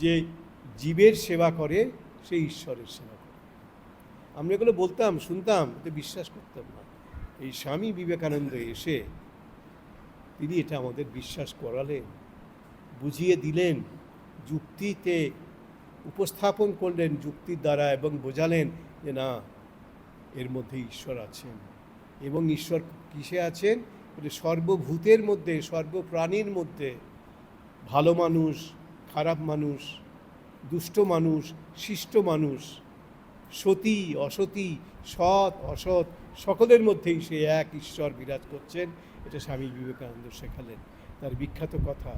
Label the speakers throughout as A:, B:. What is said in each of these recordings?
A: যে জীবের সেবা করে সে ঈশ্বরের সেবা করে। আমরা এগুলো বলতাম, শুনতাম, তো বিশ্বাস করতাম না। এই স্বামী বিবেকানন্দ এসে তিনি এটা আমাদের বিশ্বাস করালেন, বুঝিয়ে দিলেন, যুক্তিতে উপস্থাপন করলেন যুক্তির দ্বারা, এবং বোঝালেন যে না, এর মধ্যে ঈশ্বর আছেন। এবং ঈশ্বর কিসে আছেন? সর্বভূতের মধ্যে, সর্বপ্রাণীর মধ্যে। ভালো মানুষ, খারাপ মানুষ, দুষ্ট মানুষ, শিষ্ট মানুষ, সতী অসতী, সৎ অসৎ, সকলের মধ্যেই সে এক ঈশ্বর বিরাজ করছেন। এটা স্বামী বিবেকানন্দ শেখালেন। তার বিখ্যাত কথা,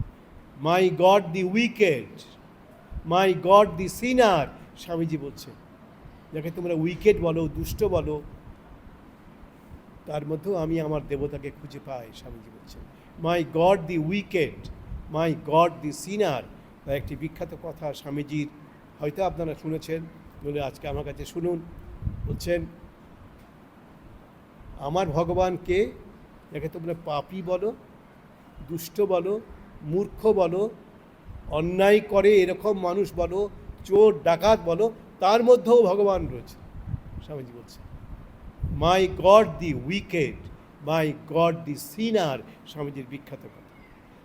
A: মাই গড দি উইকেড, মাই গড দি সিনার। স্বামীজি বলছেন, যাকে তোমরা উইকেড বলো, দুষ্ট বলো, তার মধ্যেও আমি আমার দেবতাকে খুঁজে পাই। স্বামীজি বলছেন, মাই গড দি উইকেড, মাই গড দি সিনার। তার একটি বিখ্যাত কথা স্বামীজির, হয়তো আপনারা শুনেছেন, বলে আজকে আমার কাছে শুনুন। বলছেন, আমার ভগবানকে, যাকে তোমরা পাপী বলো, দুষ্ট বলো, মূর্খ বলো, অন্যায় করে এরকম মানুষ বলো, চোর ডাকাত বলো, তার মধ্যেও ভগবান রয়েছে। স্বামীজি বলছেন, মাই গড দি উইকেড, মাই গড দি সিনার। স্বামীজির বিখ্যাত কথা।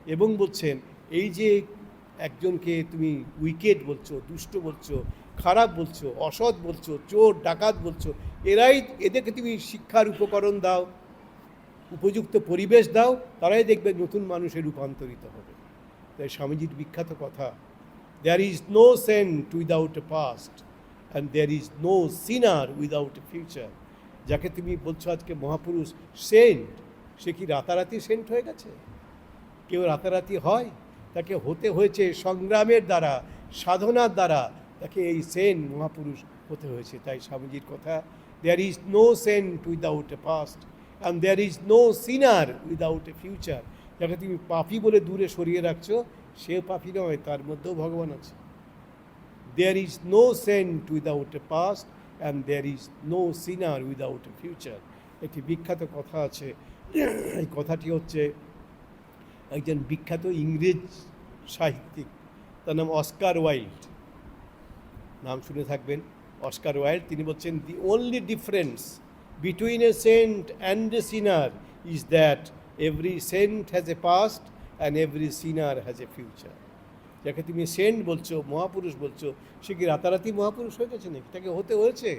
A: এবং বলছেন, এই যে একজনকে তুমি উইকেড বলছো, দুষ্ট বলছো, খারাপ বলছো, অসৎ বলছো, চোর ডাকাত বলছো, এদেরকে তুমি শিক্ষার উপকরণ দাও, উপযুক্ত পরিবেশ দাও, তারাই দেখবে নতুন মানুষে রূপান্তরিত হবে। তাই স্বামীজির বিখ্যাত কথা, there is no saint without a past and there is no sinner without a future. যাকে তুমি বলছো আজকে মহাপুরুষ সেন্ট, সে কি রাতারাতি সেন্ট হয়ে গেছে? কেউ রাতারাতি হয়? তাকে হতে হয়েছে সংগ্রামের দ্বারা, সাধনার দ্বারা তাকে এই সেন্ট মহাপুরুষ হতে হয়েছে। তাই স্বামীজির কথা, there is no saint without a past and there is no sinner without a future. যাকে তুমি পাপী বলে দূরে সরিয়ে রাখছো, সে পাপী নয়, তার মধ্যেও ভগবান আছে। There is no saint without a past and there is no sinner without a future. একটি বিখ্যাত কথা আছে। এই কথাটি হচ্ছে একজন বিখ্যাত ইংরেজ সাহিত্যিক, তার নাম অস্কার ওয়াইল্ড, নাম শুনে থাকবেন। অস্কার ওয়াইল্ড, তিনি বলছেন, the only difference between a saint and a sinner is that every saint has a past and every sinner has a future. যাকে তুমি সেন্ট বলছো, মহাপুরুষ বলছো, সে কি রাতারাতি মহাপুরুষ হয়ে গেছে নাকি? তাকে হতে হয়েছে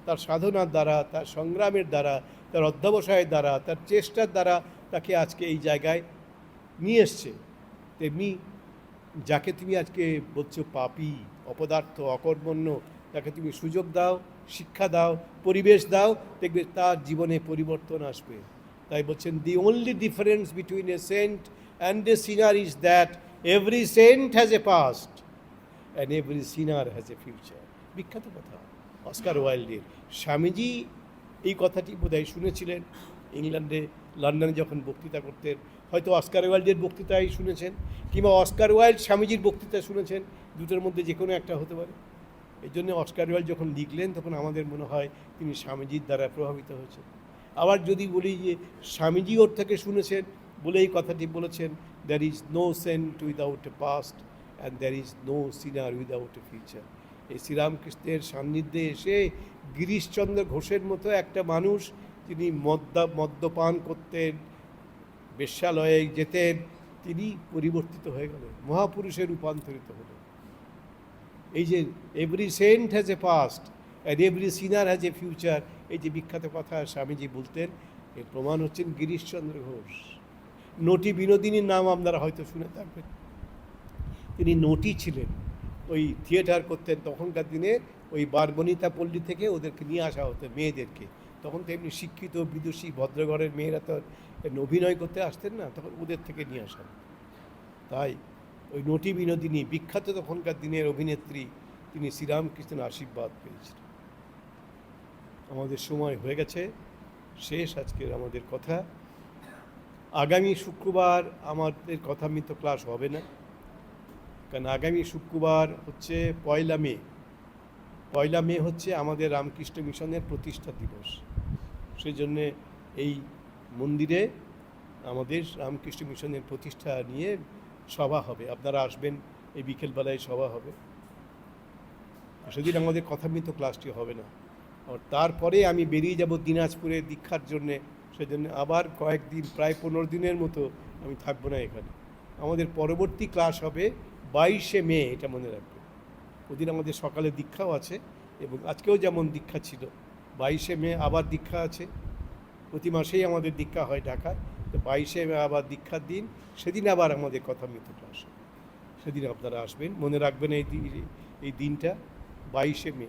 A: তার সাধনার দ্বারা, তার সংগ্রামের দ্বারা, তার অধ্যবসায়ের দ্বারা, তার চেষ্টার দ্বারা তাকে আজকে এই জায়গায় নিয়ে এসছে। তেমনি যাকে তুমি আজকে বলছো পাপী, অপদার্থ, অকর্মণ্য, তাকে তুমি সুযোগ দাও, শিক্ষা দাও, পরিবেশ দাও, দেখবে তার জীবনে পরিবর্তন আসবে। তাই বলছেন, the only difference between a saint and a sinner is that every saint has a past and every sinner has a future. বিখ্যাত কথা অস্কার ওয়াইল্ডের। স্বামীজি এই কথাটি বোধহয় শুনেছিলেন ইংল্যান্ডে, লন্ডনে যখন বক্তৃতা করতেন। হয়তো অস্কার ওয়াইল্ডের বক্তৃতাই শুনেছেন, কিংবা অস্কার ওয়াইল্ড স্বামীজির বক্তৃতা শুনেছেন, দুটোর মধ্যে যে কোনো একটা হতে পারে। এই জন্য অস্কার ওয়াইল্ড যখন লিখলেন, তখন আমাদের মনে হয় তিনি স্বামীজির দ্বারা প্রভাবিত হয়েছেন। আবার যদি বলি যে স্বামীজি ওর থেকে শুনেছেন বলে এই কথাটি বলেছেন, there is no saint without a past and there is no sinner without a future. এই শ্রীরামকৃষ্ণের সান্নিধ্যে এসে গিরিশচন্দ্র ঘোষের মতো একটা মানুষ, তিনি মদ্যপান করতেন, বেশ্যালয়ে যেতেন, তিনি পরিবর্তিত হয়ে গেলেন, মহাপুরুষে রূপান্তরিত হলেন। এই যে every saint has a past and every sinner has a future, এই যে বিখ্যাত কথা স্বামীজি বলতেন, এর প্রমাণ হচ্ছেন গিরিশচন্দ্র ঘোষ। নটি বিনোদিনীর নাম আপনারা হয়তো শুনে থাকবেন। তিনি নটি ছিলেন, ওই থিয়েটার করতেন তখনকার দিনে। ওই বারবনিতা পল্লী থেকে ওদেরকে নিয়ে আসা হতো, মেয়েদেরকে। তখন তো এমনি শিক্ষিত বিদুষী ভদ্রঘরের মেয়েরা তো অভিনয় করতে আসতেন না, তখন ওদের থেকে নিয়ে আসা। তাই ওই নটি বিনোদিনী, বিখ্যাত তখনকার দিনের অভিনেত্রী, তিনি শ্রীরামকৃষ্ণের আশীর্বাদ পেয়েছিলেন। আমাদের সময় হয়ে গেছে, শেষ আজকের আমাদের কথা। আগামী শুক্রবার আমাদের কথামৃত ক্লাস হবে না, কারণ আগামী শুক্রবার হচ্ছে 1 মে। 1 মে হচ্ছে আমাদের রামকৃষ্ণ মিশনের প্রতিষ্ঠা দিবস। সেই জন্যে এই মন্দিরে আমাদের রামকৃষ্ণ মিশনের প্রতিষ্ঠা নিয়ে সভা হবে, আপনারা আসবেন, এই বিকেলবেলায় সভা হবে। সেদিন আমাদের কথামৃত ক্লাসটি হবে না, আর তারপরে আমি বেরিয়ে যাব দিনাজপুরে দীক্ষার জন্যে। সেজন্য আবার কয়েকদিন, প্রায় 15 দিনের মতো আমি থাকবো না এখানে। আমাদের পরবর্তী ক্লাস হবে 22শে মে, এটা মনে রাখবেন। ওদিন আমাদের সকালে দীক্ষাও আছে, এবং আজকেও যেমন দীক্ষা ছিল, 22শে মে আবার দীক্ষা আছে। প্রতি মাসেই আমাদের দীক্ষা হয় ঢাকায়, তো 22শে মে আবার দীক্ষার দিন, সেদিন আবার আমাদের কথামৃত ক্লাস হবে। সেদিন আপনারা আসবেন, মনে রাখবেন এই দিনটা 22শে মে।